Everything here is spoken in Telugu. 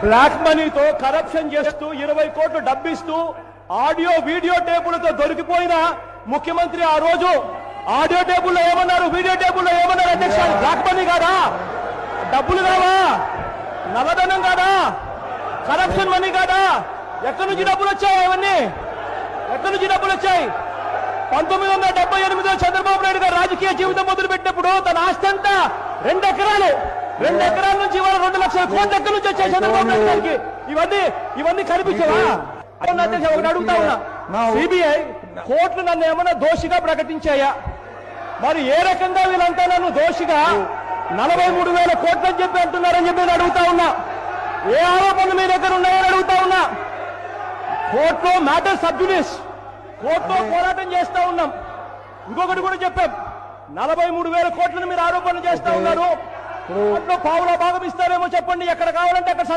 బ్లాక్ మనీతో కరప్షన్ చేస్తూ 20 కోట్లు డబ్బిస్తూ ఆడియో వీడియో టేపులతో దొరికిపోయిన ముఖ్యమంత్రి ఆ రోజు ఆడియో టేబుల్లో ఏమన్నారు, వీడియో టేబుల్లో ఏమన్నారు అధ్యక్ష? బ్లాక్ మనీ కాదా? డబ్బులు కావా? నల్లధనం కాదా? కరప్షన్ మనీ కాదా? ఎక్కడి నుంచి డబ్బులు వచ్చాయి? అవన్నీ ఎక్కడి నుంచి డబ్బులు వచ్చాయి? 1978లో చంద్రబాబు నాయుడు గారు రాజకీయ జీవితం మొదలు పెట్టినప్పుడు తన ఆస్తి అంతా 2 ఎకరాలు నుంచి ఇవాళ 2 లక్షల కోట్ల ఎక్కడి నుంచి వచ్చాయి చంద్రబాబు నాయుడు గారికి? ఇవన్నీ కనిపించవా? ఒకటి అడుగుతా ఉన్నా, సిబిఐ కోర్టులు నన్ను ఏమన్నా దోషిగా ప్రకటించాయా? మరి ఏ రకంగా వీళ్ళంతా నన్ను దోషిగా 43,000 కోట్లు అని చెప్పి అంటున్నారని చెప్పి నేను అడుగుతా ఉన్నా. ఏ ఆరోపణలు మీ దగ్గర ఉన్నాయని అడుగుతా ఉన్నా. కోర్టులో మ్యాటర్ సబ్జుడిస్, కోర్టులో పోరాటం చేస్తా ఉన్నాం. ఇంకొకటి కూడా చెప్పాం, 43,000 కోట్లను మీరు ఆరోపణలు చేస్తా ఉన్నారు. కోర్టులో పావులా భాగం ఇస్తారేమో చెప్పండి, ఎక్కడ కావాలంటే అక్కడ